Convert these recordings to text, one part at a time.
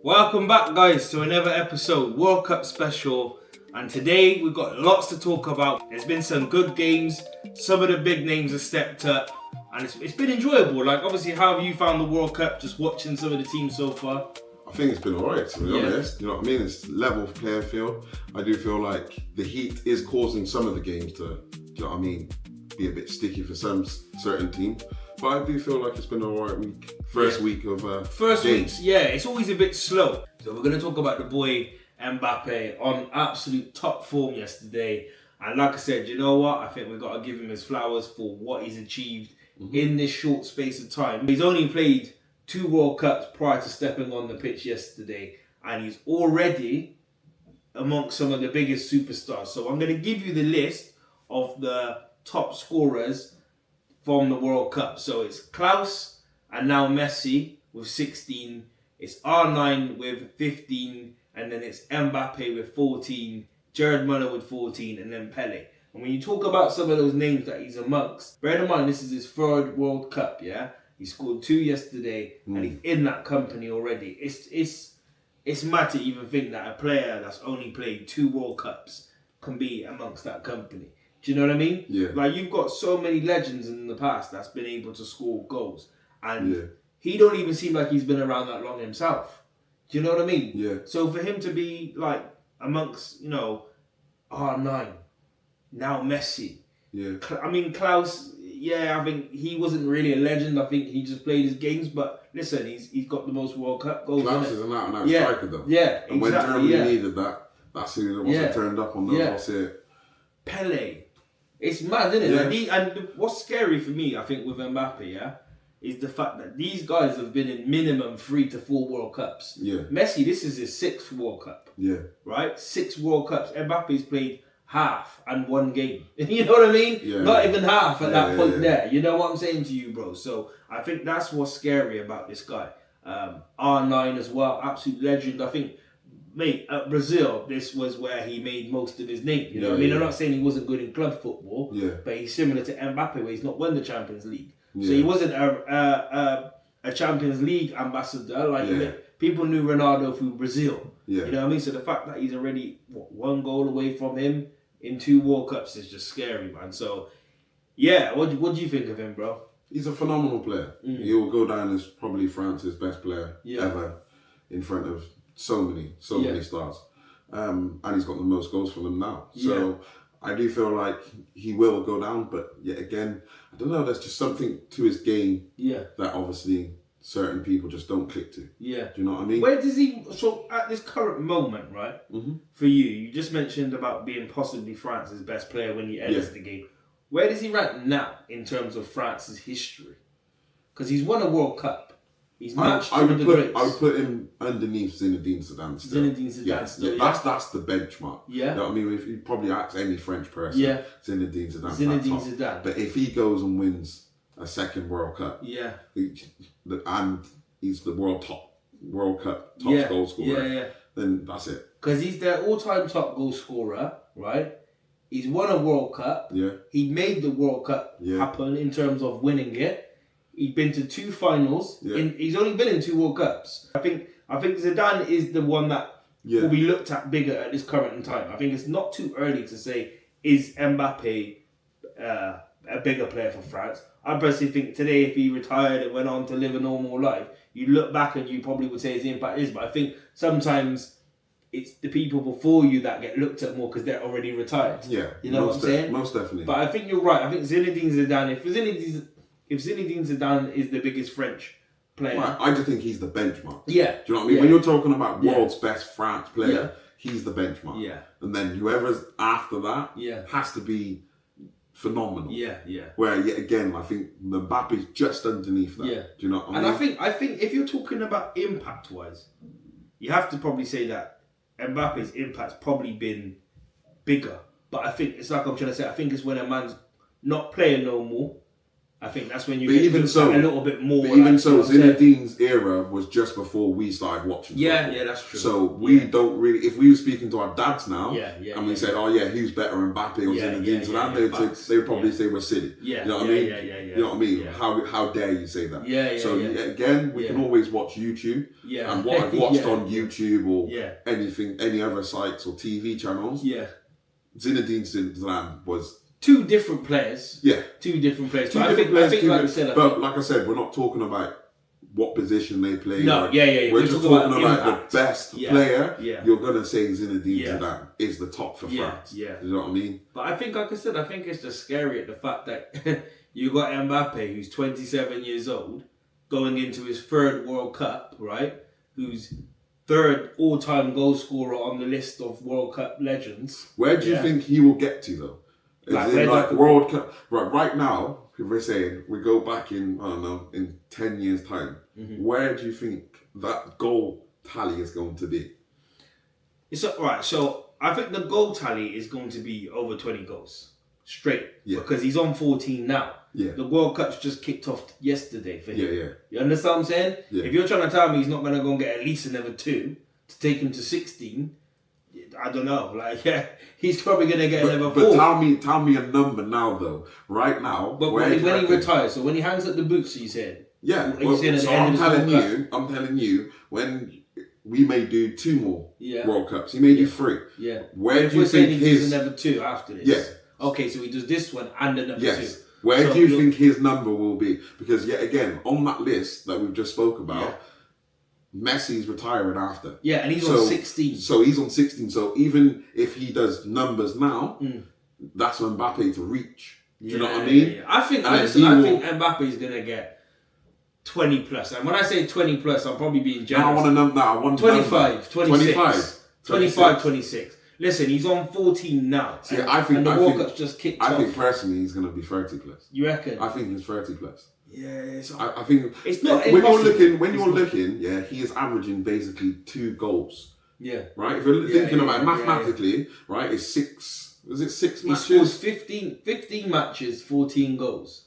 Welcome back, guys, to another episode, World Cup special. And today we've got lots to talk about. There's been some good games, some of the big names have stepped up, and it's been enjoyable. Like, obviously, how have you found the World Cup, just watching some of the teams so far? I think it's been alright, to be honest. You know what I mean? It's level player field. I do feel like the heat is causing some of the games to, you know what I mean, be a bit sticky for some certain teams. But I do feel like it's been an alright week. First week of First games. week, yeah, it's always a bit slow. So we're going to talk about the boy Mbappe on absolute top form yesterday. And like I said, you know what? I think we've got to give him his flowers for what he's achieved in this short space of time. He's only played 2 World Cups prior to stepping on the pitch yesterday. And he's already amongst some of the biggest superstars. So I'm going to give you the list of the top scorers from the World Cup. So it's Klaus and now Messi with 16. It's R9 with 15. And then it's Mbappe with 14. Jared Muller with 14. And then Pele. And when you talk about some of those names that he's amongst, bear in mind this is his 3rd World Cup, yeah? He scored 2 yesterday and he's in that company already. It's mad to even think that a player that's only played 2 World Cups can be amongst that company. Do you know what I mean? Yeah. Like, you've got so many legends in the past that's been able to score goals. And he don't even seem like he's been around that long himself. Do you know what I mean? Yeah. So for him to be, like, amongst, you know, R9, now Messi. Yeah. I mean, Klaus, I think he wasn't really a legend. I think he just played his games. But listen, he's got the most World Cup goals. Klaus is an out-and-out striker, though. Yeah, and when Germany needed that, that's who wasn't turned up on the last year. Pele. It's mad, isn't it? Like and what's scary for me, I think, with Mbappe, is the fact that these guys have been in minimum 3 to 4 World Cups. Yeah. Messi, this is his 6th World Cup. Yeah. Right? 6 World Cups. Mbappe's played half and 1 game. You know what I mean? Yeah. Not even half at that point there. You know what I'm saying to you, bro? So I think that's what's scary about this guy. R9 as well, absolute legend. I think, mate, at Brazil, this was where he made most of his name. You know what I mean? I'm not saying he wasn't good in club football, but he's similar to Mbappe, where he's not won the Champions League. So he wasn't a Champions League ambassador. Like, people knew Ronaldo through Brazil. Yeah. You know what I mean? So the fact that he's already 1 goal away from him in 2 World Cups is just scary, man. So, what do you think of him, bro? He's a phenomenal player. He will go down as probably France's best player ever, in front of so many stars. And he's got the most goals for them now. So I do feel like he will go down, but yet again, I don't know, there's just something to his game that obviously certain people just don't click to. Yeah. Do you know what I mean? Where does he, so at this current moment, right, for you just mentioned about being possibly France's best player when he enters the game. Where does he rank now in terms of France's history? Because he's won a World Cup. He's matched some of the greats. I would put him underneath Zinedine Zidane still. That's the benchmark. Yeah. You know what I mean? If you probably ask any French person, Zinedine Zidane. But if he goes and wins a 2nd World Cup, and he's the World Cup top goal scorer, then that's it. Because he's their all-time top goal scorer, right? He's won a World Cup. Yeah. He made the World Cup happen in terms of winning it. He's been to 2 finals. Yeah. He's only been in 2 World Cups. I think Zidane is the one that will be looked at bigger at this current time. I think it's not too early to say, is Mbappe a bigger player for France? I personally think today, if he retired and went on to live a normal life, you look back and you probably would say his impact is. But I think sometimes it's the people before you that get looked at more because they're already retired. Yeah. You know what I'm saying? Most definitely. But I think you're right. I think Zinedine Zidane, if Zinedine Zidane is the biggest French player... Right, I just think he's the benchmark. Yeah. Do you know what I mean? When you're talking about world's best France player, he's the benchmark. Yeah. And then whoever's after that has to be phenomenal. Yeah. Where, yet again, I think Mbappe's just underneath that. Yeah. Do you know what I mean? And I think if you're talking about impact-wise, you have to probably say that Mbappe's impact's probably been bigger. But I think, it's like I'm trying to say, I think it's when a man's not playing no more, I think that's when you But get even so, a little bit more. But even like, so, Zinedine's era was just before we started watching. Yeah, football. yeah, that's true. So we don't really. If we were speaking to our dads now, and we said, "Oh yeah, who's better, Mbappe or Zinedine Zidane?" They would probably say we're silly. Yeah, you know what I mean? You know what I mean? Yeah. How dare you say that? So again, we can always watch YouTube. Yeah. And what I've watched on YouTube or Yeah. anything, any other sites or TV channels. Yeah. Zinedine Zidane was. Two different players. Yeah. Two different players. Two different players. Like I said, we're not talking about what position they play. No, We're just talking about the best player. Yeah. You're gonna say Zinedine Zidane is the top for France. Yeah. You know what I mean? But I think, like I said, I think it's just scary at the fact that you got Mbappe, who's 27 years old, going into his third World Cup, right? Who's third all-time goal scorer on the list of World Cup legends. Where do you think he will get to though? World Cup. Right now, if we're saying we go back in, I don't know, in 10 years' time, where do you think that goal tally is going to be? So I think the goal tally is going to be over 20 goals straight. Yeah. Because he's on 14 now. Yeah. The World Cup's just kicked off yesterday for him. Yeah. You understand what I'm saying? Yeah. If you're trying to tell me he's not going to go and get at least another 2 to take him to 16, I don't know. He's probably going to get another 4. But tell me a number now, though. Right now. But when he retires, so when he hangs up the boots, you said. Yeah. I'm telling you, when we may do 2 more World Cups, he may do 3. Yeah. Where do you think he does another 2 after this? Yeah. Okay, so he does this one and another 2. Where do you think his number will be? Because yet again, on that list that we've just spoke about, Messi's retiring after. Yeah, and he's on 16. So he's on 16. So even if he does numbers now, that's Mbappe to reach. Do you know what I mean? Yeah. I think Mbappe is going to get 20 plus. And when I say 20 plus, I'm probably being generous. I want a number. I want 25, 26. 25, 26. Listen, he's on 14 now. See, I think the World Cup's just kicked off. I think personally he's going to be 30 plus. You reckon? I think he's 30 plus. Yeah, I think it's not when you're looking, he is averaging basically 2 goals. Yeah. Right? If you're thinking about it mathematically, right, it's 6. Was it 6 matches? He scores 15 matches, 14 goals.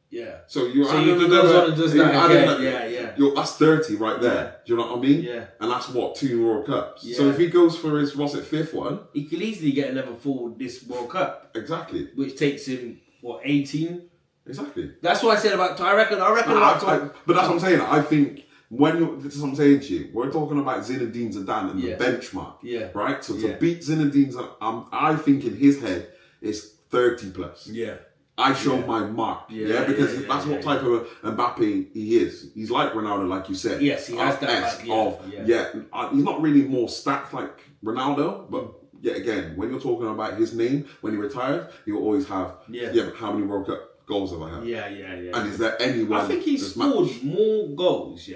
Yeah. So he goes on and does that again. Yeah. That's 30 right there. Yeah. Do you know what I mean? Yeah. And that's what, 2 World Cups. Yeah. So if he goes for his 5th one, he could easily get another 4 this World Cup. Exactly. Which takes him 18. Exactly. That's what I said about. I reckon. But that's what I'm saying. I think this is what I'm saying to you. We're talking about Zinedine Zidane and the benchmark. Yeah. Right. So to beat Zinedine Zidane, I think in his head it's 30 plus. Yeah. I show my mark. Because that's what type of Mbappe he is. He's like Ronaldo, like you said. Yes, he has that. He's not really more stacked like Ronaldo, but. Yet again, when you're talking about his name, when he retires, he'll always have, how many World Cup goals have I had? Yeah. And is there anyone? I think he's scored more goals,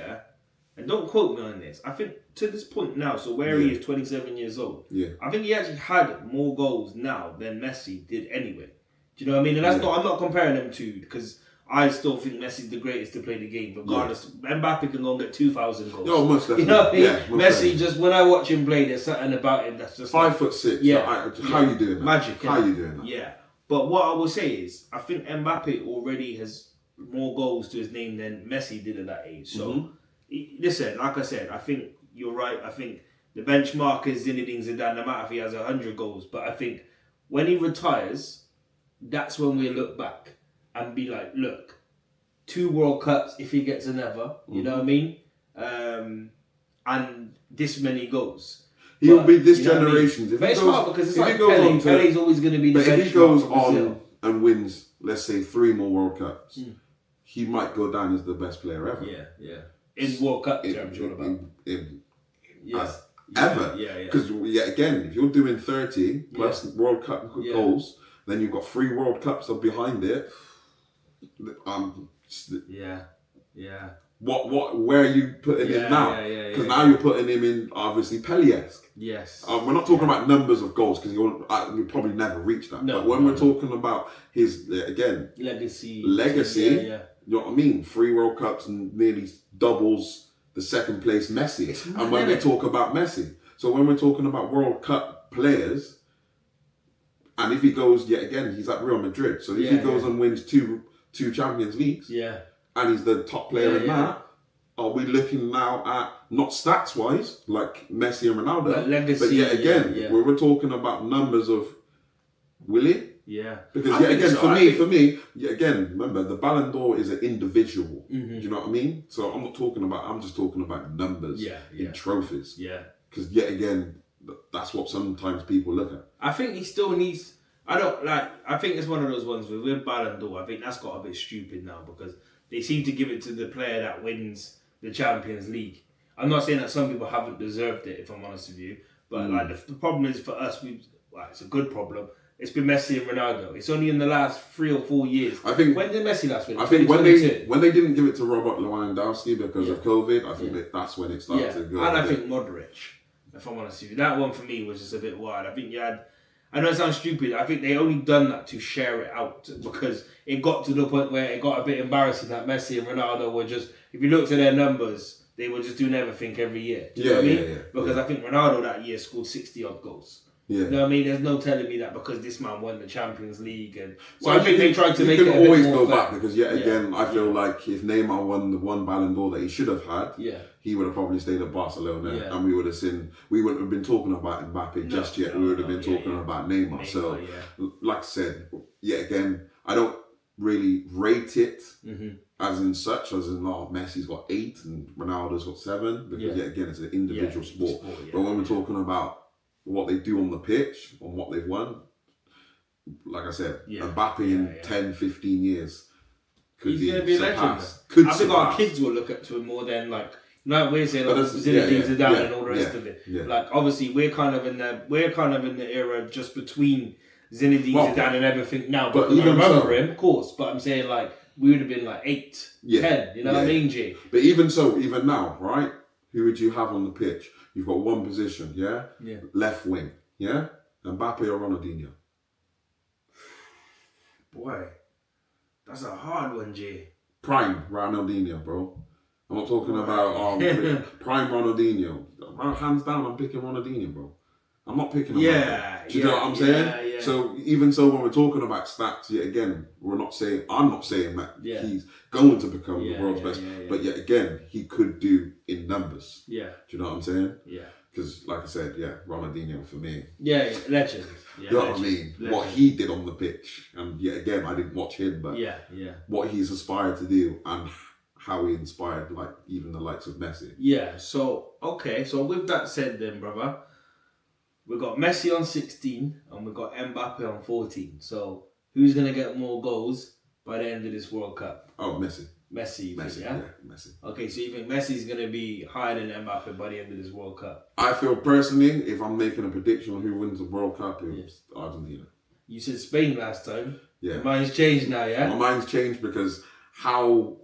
and don't quote me on this. I think to this point now, so where he is 27 years old, I think he actually had more goals now than Messi did anyway. Do you know what I mean? And that's I'm not comparing them to, because I still think Messi's the greatest to play the game, regardless. Mbappe can go and get 2,000 goals. No, most definitely. You know what I mean? Messi, just when I watch him play, there's something about him that's just 5'6". Yeah. How you doing that? Magic. How you doing that? Yeah. But what I will say is, I think Mbappe already has more goals to his name than Messi did at that age. So, listen, like I said, I think you're right. I think the benchmark is Zinedine Zidane, no matter if he has 100 goals. But I think when he retires, that's when we look back and be like, look, 2 World Cups if he gets another, you know what I mean? And this many goals. He'll be this generation's. But it's hard because it's like Pele. Pele's always going to be the benchmark. But if he goes on and wins, let's say 3 more World Cups, he might go down as the best player ever. Yeah. In World Cup terms, ever. Because again, if you're doing 30 plus World Cup goals, then you've got 3 World Cups up behind it. Where are you putting him now? Because now you're putting him in obviously Pele-esque. Yes. We're not talking about numbers of goals because you'll probably never reach that. No, but when we're talking about his legacy, you know what I mean? 3 World Cups and nearly doubles the second place Messi. And when we talk about Messi, so when we're talking about World Cup players, and if he goes yet again, he's at Real Madrid. So if he goes and wins 2 2 Champions Leagues. Yeah. And he's the top player in that. Are we looking now at, not stats wise, like Messi and Ronaldo, but legacy, but yet again, we're talking about numbers of Willie? Yeah. Because yet again, for me, yet again, remember, the Ballon d'Or is an individual. Do you know what I mean? So I'm just talking about numbers in trophies. Yeah. Because yet again, that's what sometimes people look at. I think he still needs, I think it's one of those ones with Ballon d'Or, I think that's got a bit stupid now because they seem to give it to the player that wins the Champions League. I'm not saying that some people haven't deserved it, if I'm honest with you, but like the problem is for us, it's a good problem. It's been Messi and Ronaldo. It's only in the last 3 or 4 years. I think. When did Messi last win? I think when they didn't give it to Robert Lewandowski because of COVID, I think that's when it started to go. And I think Modric, if I'm honest with you, that one for me was just a bit wild. I think I know it sounds stupid. I think they only done that to share it out because it got to the point where it got a bit embarrassing that Messi and Ronaldo were just, if you looked at their numbers, they were just doing everything every year. Do you know what I mean? Because I think Ronaldo that year scored 60 odd goals. You know what I mean? There's no telling me that because this man won the Champions League. And so I think they tried to make it a bit more always go back because yet again, I feel like if Neymar won the one Ballon d'Or that he should have had, he would have probably stayed at Barcelona and we wouldn't have been talking about Mbappe just yet. We would have been talking about Neymar. So, like I said, yet again, I don't really rate it as in Messi's got 8 and Ronaldo's got 7 because yet again, it's an individual sport. But when we're talking about what they do on the pitch, on what they've won, like I said, Mbappe in 10, 15 years could he's going to be a legend. I think our kids will look up to him more than like we're saying like Zinedine Zidane and all the rest of it. Like obviously we're kind of in the era just between Zinedine Zidane and everything now. But even remember him, of course. But I'm saying like we would have been like 8, 10. You know what I mean, G? But even now, right? Who would you have on the pitch? You've got one position, left wing, Mbappe or Ronaldinho? Boy, that's a hard one, G. Prime Ronaldinho, bro. I'm not talking about prime Ronaldinho. Hands down, I'm picking Ronaldinho, bro. I'm not picking him. Do you know what I'm saying? Yeah. So even so, when we're talking about stats, yet again, I'm not saying that he's going to become the world's best, but yet again, he could do in numbers. Do you know what I'm saying? Yeah. Because, like I said, Ronaldinho for me. Yeah, legend. You know what I mean? Legend. What he did on the pitch, and yet again, I didn't watch him, but what he's aspired to do and how he inspired, like even the likes of Messi. Yeah. So with that said, then, brother. We've got Messi on 16 and we've got Mbappe on 14. So who's going to get more goals by the end of this World Cup? Oh, Messi. Messi, Messi. Okay, so you think Messi's going to be higher than Mbappe by the end of this World Cup? I feel personally, if I'm making a prediction on who wins the World Cup, it's Argentina. You said Spain last time. Yeah. Your mind's changed now, yeah? My mind's changed because how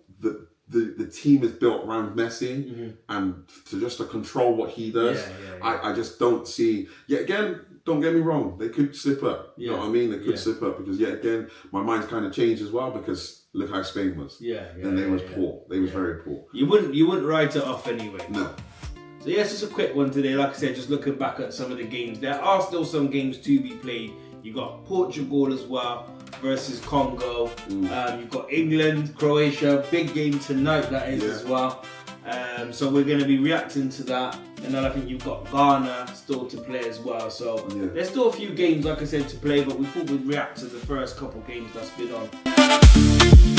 the team is built around Messi and to control what he does, I just don't see. Yet again, don't get me wrong, they could slip up. You know what I mean? They could slip up because yet again, my mind's kind of changed as well because look how Spain was. And they was poor. They was very poor. You wouldn't write it off anyway. No. So it's just a quick one today. Like I said, just looking back at some of the games. There are still some games to be played. You got Portugal as well versus Congo. You've got England, Croatia, big game tonight that is as well. So we're going to be reacting to that. And then I think you've got Ghana still to play as well. So there's still a few games, like I said, to play. But we thought we'd react to the first couple games that's been on.